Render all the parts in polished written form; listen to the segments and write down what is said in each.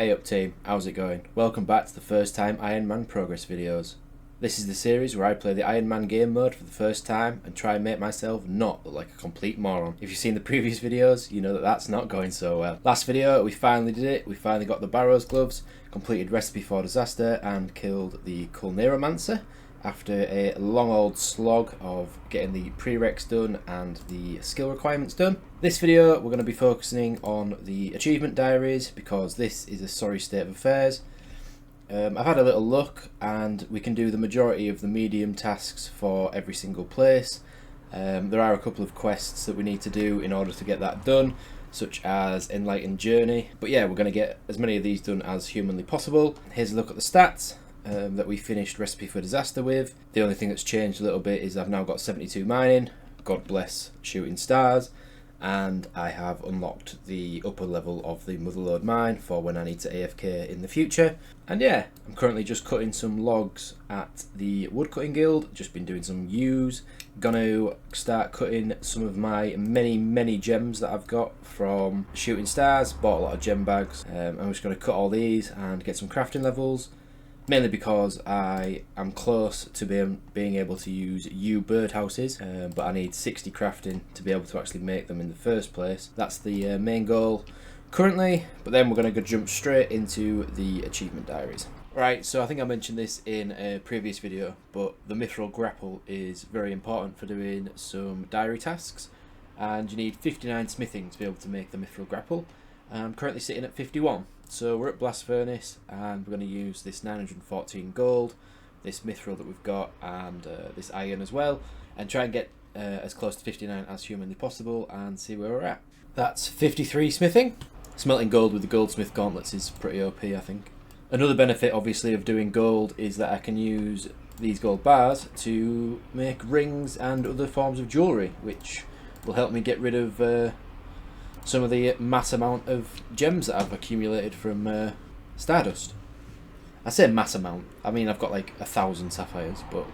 Hey up team, how's it going? Welcome back to the first time Iron Man progress videos. This is the series where I play the Iron Man game mode for the first time and try and make myself not look like a complete moron. If you've seen the previous videos, you know that that's not going so well. Last video, we finally did it. We finally got the Barrow's gloves, completed Recipe for Disaster and killed the Culneromancer after a long old slog of getting the prereqs done and the skill requirements done. This video we're going to be focusing on the achievement diaries because this is a sorry state of affairs. I've had a little look and we can do the majority of the medium tasks for every single place. There are a couple of quests that we need to do in order to get that done, such as Enlightened Journey. But yeah, we're going to get as many of these done as humanly possible. Here's a look at the stats that we finished Recipe for Disaster with. The only thing that's changed a little bit is I've now got 72 mining, God bless shooting stars, and I have unlocked the upper level of the Motherlode mine for when I need to AFK in the future. And yeah, I'm currently just cutting some logs at the Woodcutting Guild, just been doing some yews. Gonna start cutting some of my many gems that I've got from shooting stars, bought a lot of gem bags. I'm just going to cut all these and get some crafting levels. Mainly because I am close to being able to use yew birdhouses, but I need 60 crafting to be able to actually make them in the first place. That's the main goal currently, but then we're going to jump straight into the achievement diaries. Right, so I think I mentioned this in a previous video, but the mithril grapple is very important for doing some diary tasks, and you need 59 smithing to be able to make the mithril grapple. I'm currently sitting at 51. So we're at Blast Furnace and we're going to use this 914 gold, this mithril that we've got, and this iron as well, and try and get as close to 59 as humanly possible and see where we're at. That's 53 smithing. Smelting gold with the goldsmith gauntlets is pretty OP, I think. Another benefit obviously of doing gold is that I can use these gold bars to make rings and other forms of jewellery, which will help me get rid of some of the mass amount of gems that I've accumulated from Stardust. I say mass amount, I mean I've got like 1,000 sapphires, but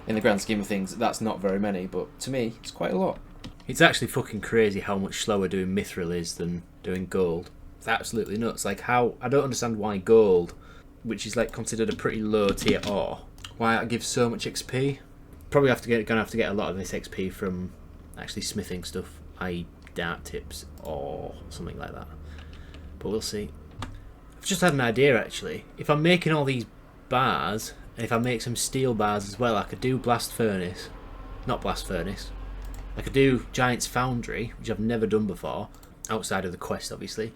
in the grand scheme of things that's not very many, but to me it's quite a lot. It's actually fucking crazy how much slower doing mithril is than doing gold. It's absolutely nuts. Like, how I don't understand why gold, which is like considered a pretty low tier ore, why it gives so much XP. Probably gonna have to get a lot of this XP from actually smithing stuff, i.e. dart tips or something like that, but we'll see. I've just had an idea actually. If I'm making all these bars, and if I make some steel bars as well, I could do Blast Furnace, not Blast Furnace, I could do Giant's Foundry, which I've never done before, outside of the quest obviously,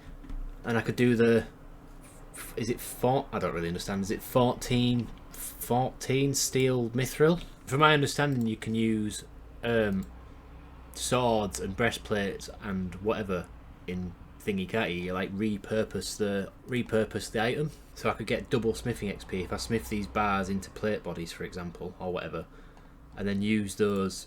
and I could do the, is it I don't really understand, is it 14 steel mithril? From my understanding you can use swords and breastplates and whatever in thingy, can't you? Like repurpose the item. So I could get double smithing XP if I smith these bars into plate bodies, for example, or whatever, and then use those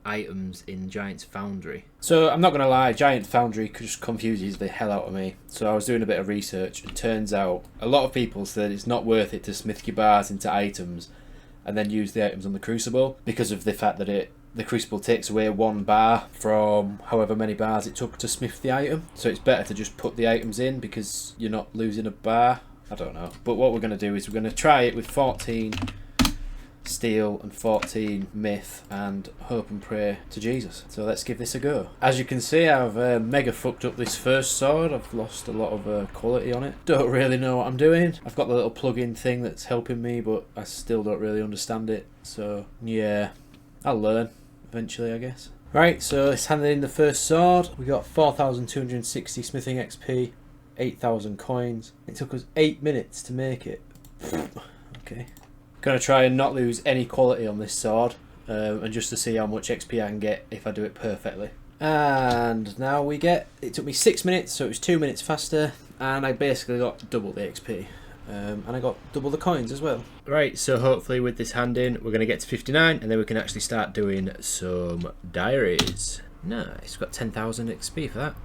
items in Giant's Foundry. So I'm not gonna lie, Giant Foundry just confuses the hell out of me. So I was doing a bit of research and turns out a lot of people said it's not worth it to smith your bars into items and then use the items on the Crucible because of the fact that the Crucible takes away 1 bar from however many bars it took to smith the item. So it's better to just put the items in because you're not losing a bar. I don't know. But what we're going to do is we're going to try it with 14 steel and 14 myth and hope and pray to Jesus. So let's give this a go. As you can see, I've mega fucked up this first sword. I've lost a lot of quality on it. Don't really know what I'm doing. I've got the little plug-in thing that's helping me, but I still don't really understand it. So yeah, I'll learn eventually, I guess. Right, so let's hand in the first sword. We got 4,260 smithing XP, 8,000 coins. It took us 8 minutes to make it. Okay. Gonna try and not lose any quality on this sword, and just to see how much XP I can get if I do it perfectly. And now it took me 6 minutes, so it was 2 minutes faster, and I basically got double the XP. And I got double the coins as well. Right, so hopefully with this hand in, we're going to get to 59, and then we can actually start doing some diaries. Nice, got 10,000 XP for that.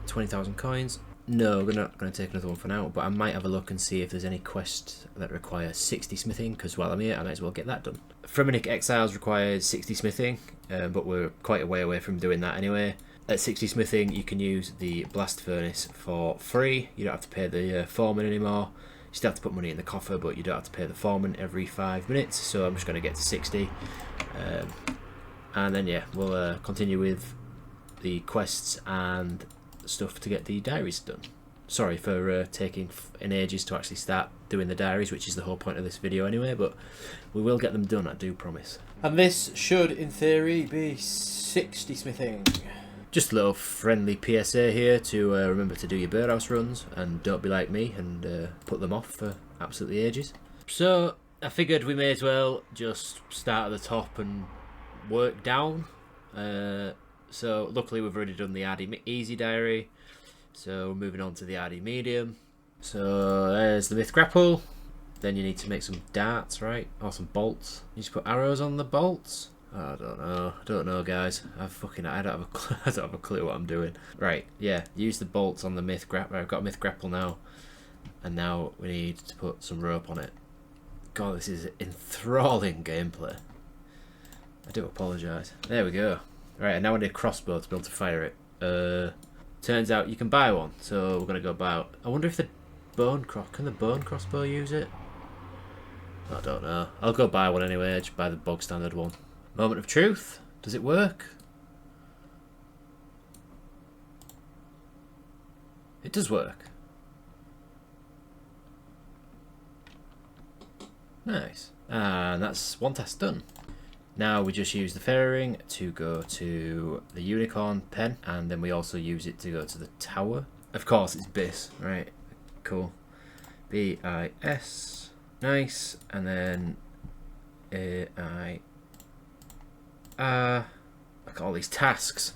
20,000 coins. No, we're not going to take another one for now, but I might have a look and see if there's any quests that require 60 smithing, because while I'm here, I might as well get that done. Fremennik Exiles requires 60 smithing, but we're quite a way away from doing that anyway. at 60 smithing you can use the blast furnace for free. You don't have to pay the foreman anymore. You still have to put money in the coffer, but you don't have to pay the foreman every 5 minutes. So I'm just going to get to 60. And then yeah, we'll continue with the quests and stuff to get the diaries done. Sorry for taking an ages to actually start doing the diaries, which is the whole point of this video anyway, but we will get them done, I do promise. And this should, in theory, be 60 smithing. Just a little friendly PSA here to remember to do your birdhouse runs and don't be like me and put them off for absolutely ages. So I figured we may as well just start at the top and work down. So luckily we've already done the Ardy easy diary, so we're moving on to the Ardy medium. So there's the myth grapple. Then you need to make some darts, right? Or some bolts. You just put arrows on the bolts. Oh, I don't know guys. I don't have a clue what I'm doing. Right, yeah, use the bolts on the myth grapple. I've got myth grapple now, and now we need to put some rope on it. God, this is enthralling gameplay. I do apologise. There we go. Right, and now I need a crossbow to be able to fire it. Turns out you can buy one, so we're gonna go buy. I wonder if the can the bone crossbow use it? I don't know. I'll go buy one anyway. I just buy the bog standard one. Moment of truth. Does it work? It does work. Nice. And that's one task done. Now we just use the fairy ring to go to the unicorn pen, and then we also use it to go to the tower. Of course it's bis, right? Cool. B-I-S. Nice. And then A-I. Look at all these tasks.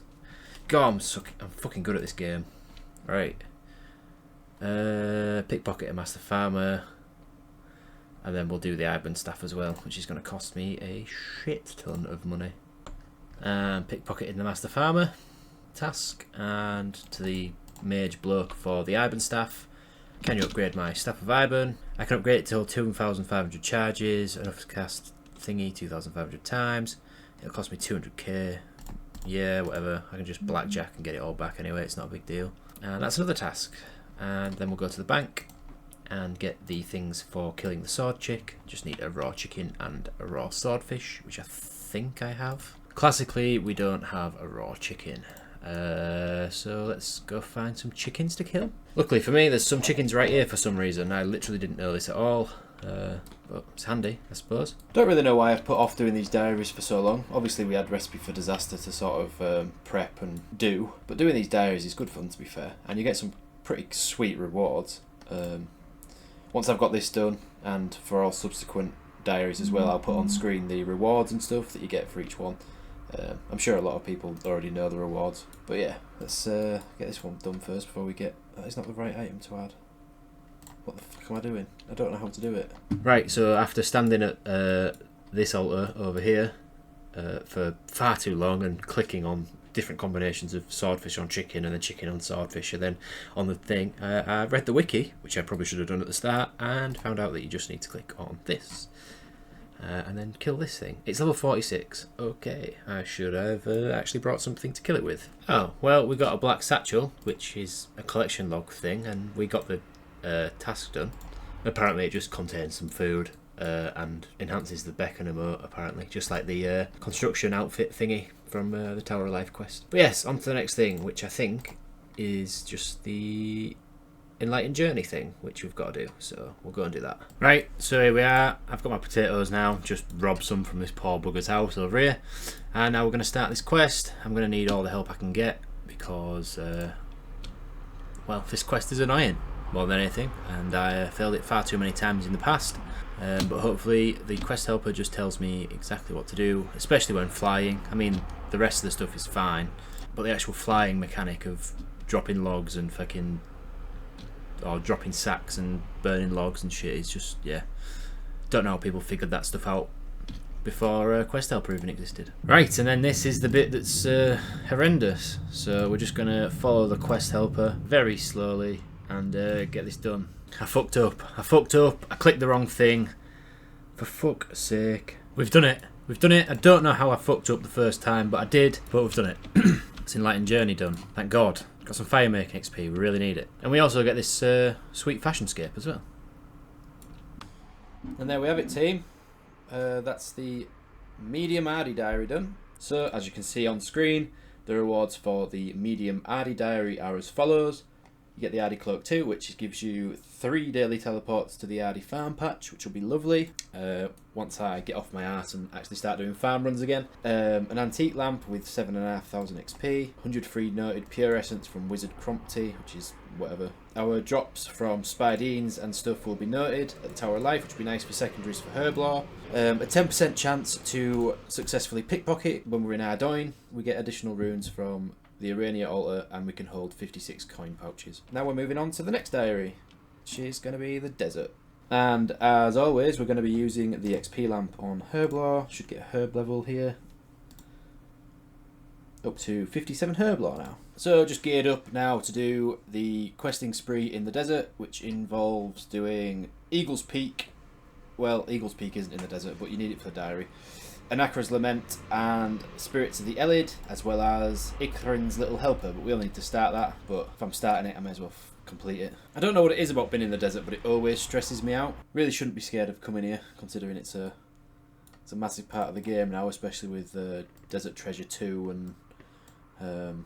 God, I'm fucking good at this game. Right. Pickpocket a master farmer. And then we'll do the Iban staff as well, which is going to cost me a shit ton of money. Pickpocketing the master farmer task, and to the mage bloke for the Iban staff. Can you upgrade my staff of Iban? I can upgrade it till 2,500 charges, enough to cast thingy 2,500 times. It'll cost me 200k. Yeah, whatever. I can just blackjack and get it all back anyway, it's not a big deal. And that's another task. And then we'll go to the bank and get the things for killing the sword chick. Just need a raw chicken and a raw swordfish, which I think I have. Classically, we don't have a raw chicken. So let's go find some chickens to kill. Luckily for me, there's some chickens right here for some reason. I literally didn't know this at all. But it's handy, I suppose. Don't really know why I've put off doing these diaries for so long. Obviously we had Recipe for Disaster to sort of prep and do, but doing these diaries is good fun, to be fair, and you get some pretty sweet rewards. Once I've got this done, and for all subsequent diaries as well, I'll put on screen the rewards and stuff that you get for each one. I'm sure a lot of people already know the rewards, but yeah, let's get this one done first before we get... That is not the right item to add. What the fuck am I doing? I don't know how to do it. Right, so after standing at this altar over here for far too long and clicking on different combinations of swordfish on chicken and then chicken on swordfish and then on the thing, I read the wiki, which I probably should have done at the start, and found out that you just need to click on this and then kill this thing. It's level 46. Okay, I should have actually brought something to kill it with. Oh, well, we got a black satchel, which is a collection log thing, and we got the task done. Apparently it just contains some food and enhances the beacon emote, apparently, just like the construction outfit thingy from the Tower of Life quest. But yes, on to the next thing, which I think is just the Enlightened Journey thing, which we've got to do, so we'll go and do that. Right, so here we are. I've got my potatoes now, just robbed some from this poor bugger's house over here, and now we're going to start this quest. I'm going to need all the help I can get because well, this quest is annoying more than anything, and I failed it far too many times in the past. But hopefully the quest helper just tells me exactly what to do, especially when flying. I mean, the rest of the stuff is fine, but the actual flying mechanic of dropping logs and fucking... or dropping sacks and burning logs and shit is just, yeah. Don't know how people figured that stuff out before quest helper even existed. Right, and then this is the bit that's horrendous. So we're just going to follow the quest helper very slowly and get this done. I fucked up. I clicked the wrong thing. For fuck's sake. We've done it. I don't know how I fucked up the first time, but I did. But we've done it. That's Enlightened Journey done. Thank God. Got some fire making XP, we really need it. And we also get this sweet fashion scape as well. And there we have it, team. That's the medium Ardy diary done. So, as you can see on screen, the rewards for the medium Ardy diary are as follows. You get the Ardy cloak too, which gives you 3 daily teleports to the Ardy farm patch, which will be lovely once I get off my arse and actually start doing farm runs again. An antique lamp with 7,500 XP, 100 free noted pure essence from Wizard Crompty, which is whatever. Our drops from Spidines and stuff will be noted at the Tower of Life, which will be nice for secondaries for Herblore. A 10% chance to successfully pickpocket when we're in Ardoin. We get additional runes from the Arania altar, and we can hold 56 coin pouches. Now we're moving on to the next diary, which is going to be the desert. And as always, we're going to be using the XP lamp on Herblore. Should get a herb level here. Up to 57 Herblore now. So just geared up now to do the questing spree in the desert, which involves doing Eagle's Peak. Well, Eagle's Peak isn't in the desert, but you need it for the diary. Anakra's Lament and Spirits of the Elid, as well as Ithrin's Little Helper, but we'll need to start that. But if I'm starting it, I may as well complete it. I don't know what it is about being in the desert, but it always stresses me out. Really shouldn't be scared of coming here, considering it's a massive part of the game now, especially with Desert Treasure 2 and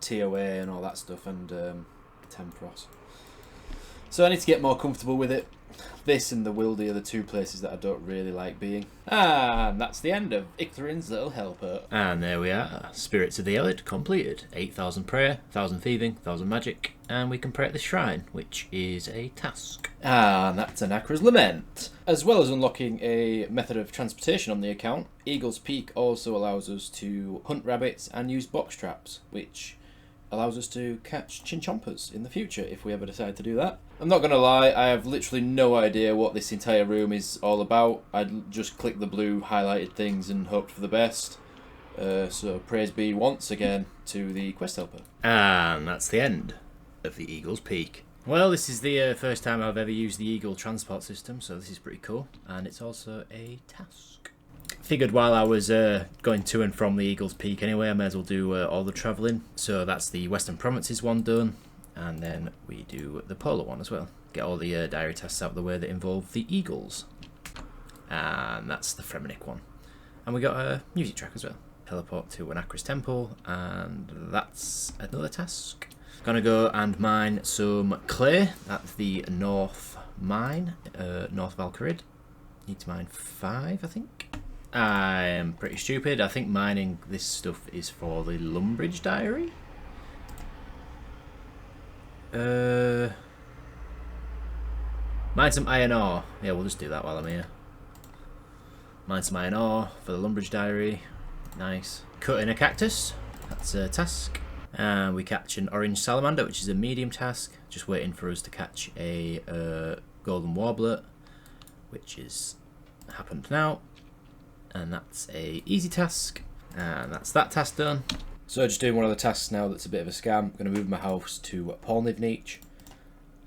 TOA and all that stuff, and Tempros. So I need to get more comfortable with it. This and the Wildy are the 2 places that I don't really like being. And that's the end of Ithrin's Little Helper. And there we are. Spirits of the Elid completed. 8,000 prayer, 1,000 thieving, 1,000 magic, and we can pray at the shrine, which is a task. And that's Anakra's Lament. As well as unlocking a method of transportation on the account, Eagle's Peak also allows us to hunt rabbits and use box traps, which allows us to catch chinchompers in the future if we ever decide to do that. I'm not going to lie, I have literally no idea what this entire room is all about. I'd just clicked the blue highlighted things and hoped for the best. So praise be once again to the quest helper. And that's the end of the Eagle's Peak. Well, this is the first time I've ever used the Eagle transport system, so this is pretty cool. And it's also a task. Figured while I was going to and from the Eagle's Peak anyway, I may as well do all the travelling. So that's the Western Provinces one done, and then we do the Polar one as well. Get all the diary tasks out of the way that involve the Eagles. And that's the Fremenic one. And we got a music track as well. Teleport to Anakra's Temple, and that's another task. Gonna go and mine some clay at the North Mine, North Valkyrid. Need to mine 5, I think. I am pretty stupid. I think mining this stuff is for the Lumbridge diary. Mine some iron ore. Yeah, we'll just do that while I'm here. Mine some iron ore for the Lumbridge diary. Nice. Cutting a cactus. That's a task. And we catch an orange salamander, which is a medium task. Just waiting for us to catch a golden warbler, which is happened now. And that's a easy task, and that's that task done. So just doing one of the tasks now that's a bit of a scam. I'm going to move my house to Polnivniche,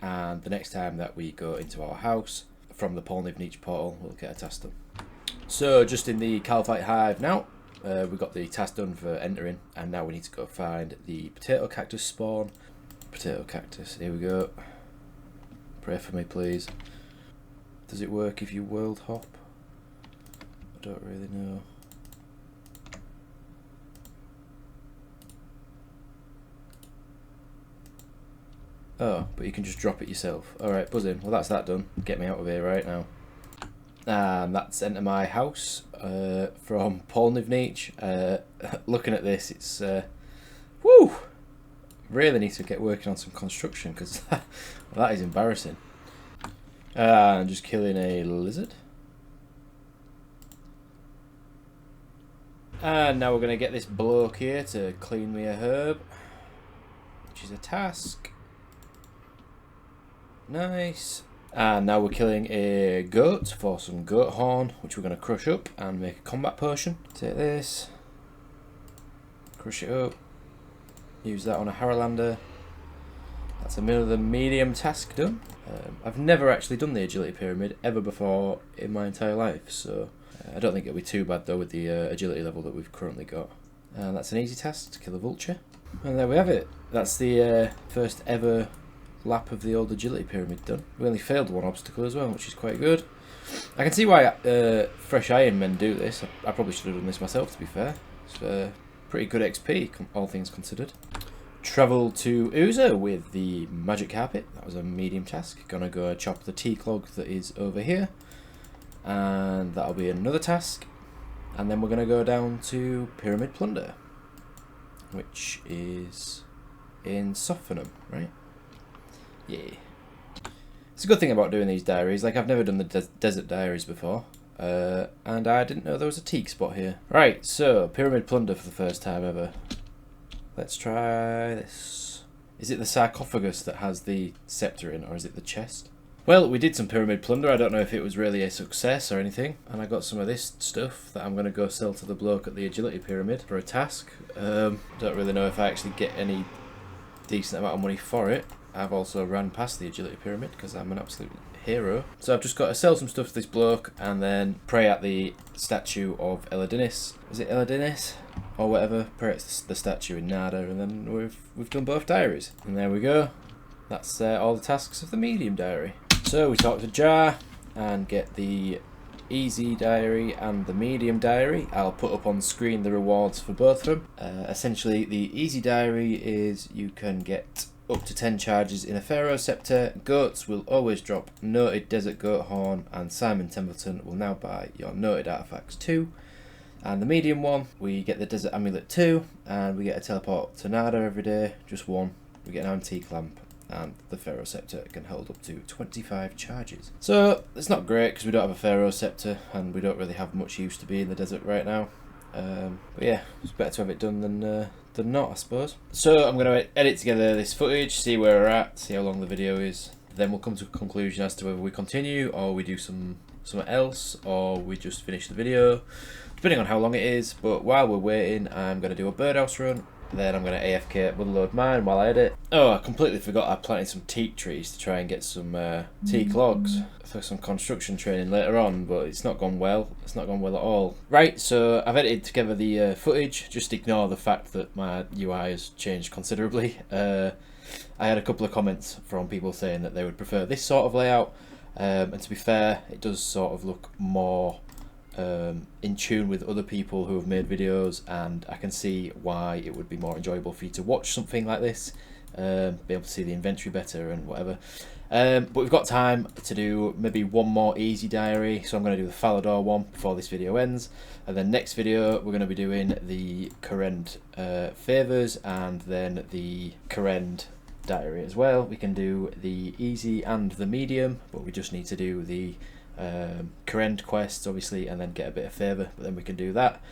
and the next time that we go into our house from the Polnivniche portal, we'll get a task done. So just in the Calphite Hive now, we got the task done for entering, and now we need to go find the potato cactus spawn. Potato cactus, here we go. Pray for me, please. Does it work if you world hop? I don't really know. Oh, but you can just drop it yourself. Alright, buzzing. Well, that's that done. Get me out of here right now. And that's enter my house from Polnivniche. Looking at this, it's... woo! Really need to get working on some construction, because that is embarrassing. I'm just killing a lizard. And now we're going to get this bloke here to clean me a herb, which is a task. Nice. And now we're killing a goat for some goat horn, which we're going to crush up and make a combat potion. Take this, crush it up, use that on a Haralander. That's another medium task done. I've never actually done the agility pyramid ever before in my entire life, so I don't think it'll be too bad though with the agility level that we've currently got. And that's an easy task, to kill a vulture. And there we have it. That's the first ever lap of the old agility pyramid done. We only failed one obstacle as well, which is quite good. I can see why fresh Iron Men do this. I probably should have done this myself, to be fair. It's pretty good XP, all things considered. Travel to Uza with the magic carpet. That was a medium task. Gonna go chop the tea clog that is over here. And that'll be another task. And then we're gonna go down to Pyramid Plunder, which is in Sophenum, right? Yeah. It's a good thing about doing these diaries. Like, I've never done the desert diaries before. And I didn't know there was a teak spot here. Right, so Pyramid Plunder for the first time ever. Let's try this. Is it the sarcophagus that has the scepter in, or is it the chest? Well, we did some Pyramid Plunder. I don't know if it was really a success or anything. And I got some of this stuff that I'm going to go sell to the bloke at the Agility Pyramid for a task. Don't really know if I actually get any decent amount of money for it. I've also ran past the Agility Pyramid because I'm an absolute hero. So I've just got to sell some stuff to this bloke and then pray at the statue of Eladinis. Is it Eladinis? Or whatever. Pray at the statue in Nada, and then we've done both diaries. And there we go. That's all the tasks of the medium diary. So we talk to Jar and get the easy diary and the medium diary. I'll put up on screen the rewards for both of them. Essentially, the easy diary is you can get up to 10 charges in a Pharaoh Scepter. Goats will always drop noted Desert Goat Horn, and Simon Templeton will now buy your noted artifacts too. And the medium one, we get the Desert Amulet 2, and we get a teleport to Nada every day, just one. We get an antique lamp, and the Pharaoh Scepter can hold up to 25 charges. So it's not great because we don't have a Pharaoh Scepter, and we don't really have much use to be in the desert right now. But yeah, it's better to have it done than not, I suppose. So I'm going to edit together this footage, see where we're at, see how long the video is. Then we'll come to a conclusion as to whether we continue, or we do something else, or we just finish the video, depending on how long it is. But while we're waiting, I'm going to do a birdhouse run. Then I'm going to AFK Motherload Mine while I edit. Oh, I completely forgot I planted some teak trees to try and get some teak logs for some construction training later on, but it's not gone well. It's not gone well at all. Right, so I've edited together the footage. Just ignore the fact that my UI has changed considerably. I had a couple of comments from people saying that they would prefer this sort of layout, and to be fair, it does sort of look more in tune with other people who have made videos, and I can see why it would be more enjoyable for you to watch something like this, be able to see the inventory better and whatever. But we've got time to do maybe one more easy diary, so I'm going to do the Falador one before this video ends, and then next video we're going to be doing the Current Favours and then the Current diary as well. We can do the easy and the medium, but we just need to do the Current quests obviously, and then get a bit of favour, but then we can do that,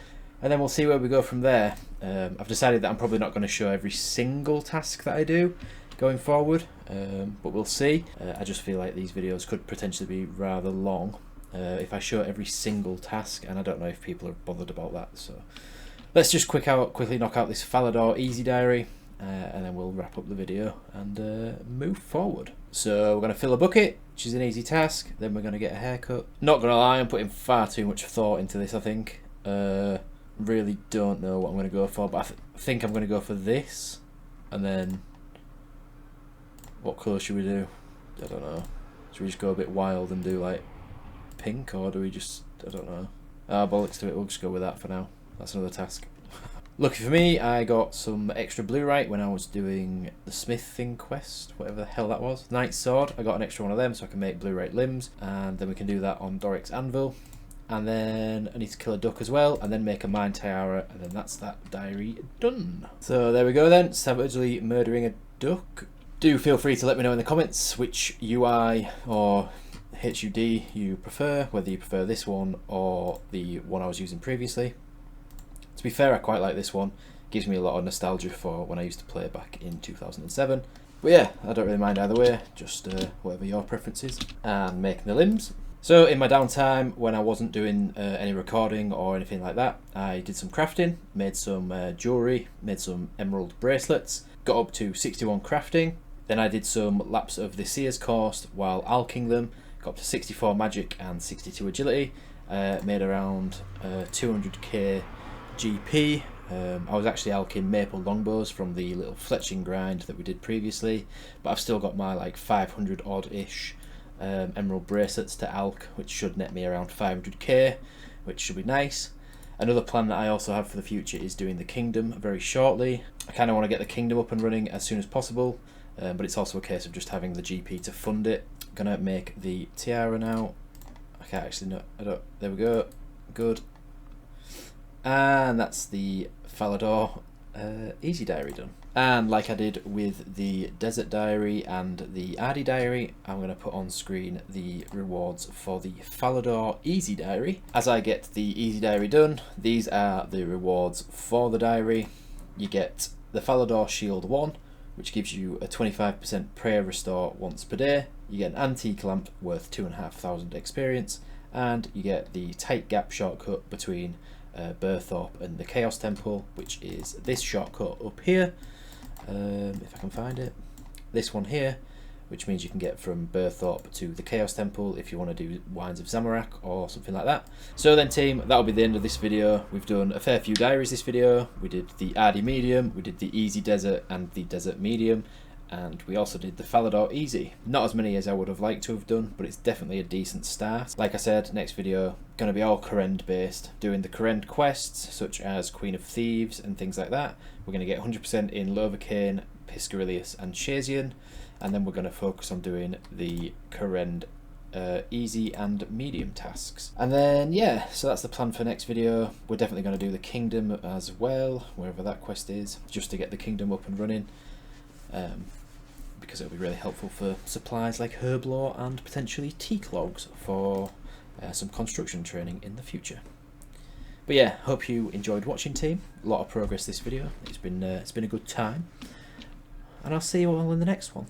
and then we'll see where we go from there. I've decided that I'm probably not going to show every single task that I do going forward, but we'll see. I just feel like these videos could potentially be rather long if I show every single task, and I don't know if people are bothered about that. So let's just quickly knock out this Falador easy diary, and then we'll wrap up the video and move forward. So we're going to fill a bucket, which is an easy task. Then we're going to get a haircut. Not going to lie, I'm putting far too much thought into this, I think. Really don't know what I'm going to go for, but I think I'm going to go for this. And then, what colour should we do? I don't know. Should we just go a bit wild and do like pink, or do we just, I don't know. Bollocks to it, we'll just go with that for now. That's another task. Lucky for me, I got some extra Blu-ray when I was doing the smithing quest, whatever the hell that was. Knight's Sword, I got an extra one of them so I can make Blu-ray limbs, and then we can do that on Doric's Anvil. And then I need to kill a duck as well, and then make a mine tiara, and then that's that diary done. So there we go then, savagely murdering a duck. Do feel free to let me know in the comments which UI or HUD you prefer, whether you prefer this one or the one I was using previously. To be fair, I quite like this one. It gives me a lot of nostalgia for when I used to play back in 2007. But yeah, I don't really mind either way, just whatever your preference is. And making the limbs. So in my downtime, when I wasn't doing any recording or anything like that, I did some crafting, made some jewellery, made some emerald bracelets, got up to 61 crafting. Then I did some laps of the Seer's course while alching them, got up to 64 magic and 62 agility, made around 200k GP, I was actually alking maple longbows from the little fletching grind that we did previously, but I've still got my like 500 odd ish emerald bracelets to alk, which should net me around 500k, which should be nice. Another plan that I also have for the future is doing the kingdom very shortly. I kind of want to get the kingdom up and running as soon as possible, but it's also a case of just having the GP to fund it. I'm gonna make the tiara now. I can't actually, no, I don't, there we go, good. And that's the Falador easy diary done. And like I did with the desert diary and the Ardy diary, I'm going to put on screen the rewards for the Falador easy diary. As I get the easy diary done, these are the rewards for the diary. You get the Falador shield 1, which gives you a 25% prayer restore once per day. You get an antique lamp worth 2,500 experience, and you get the tight gap shortcut between Berthorpe and the Chaos Temple, which is this shortcut up here, if I can find it, this one here, which means you can get from Berthorpe to the Chaos Temple if you want to do Wines of Zamorak or something like that. So then team, that'll be the end of this video. We've done a fair few diaries this video. We did the Ardy medium, we did the easy desert and the desert medium, and we also did the Falador easy. Not as many as I would have liked to have done, but it's definitely a decent start. Like I said, next video going to be all Korend based, doing the Korend quests such as Queen of Thieves and things like that. We're going to get 100% in Lovacane, Piscarilius and Shazian, and then we're going to focus on doing the Korend easy and medium tasks. And then yeah, so that's the plan for next video. We're definitely going to do the kingdom as well, wherever that quest is, just to get the kingdom up and running. Because it'll be really helpful for supplies like herb lore and potentially teak logs for some construction training in the future. But yeah, hope you enjoyed watching team. A lot of progress this video. It's been a good time, and I'll see you all in the next one.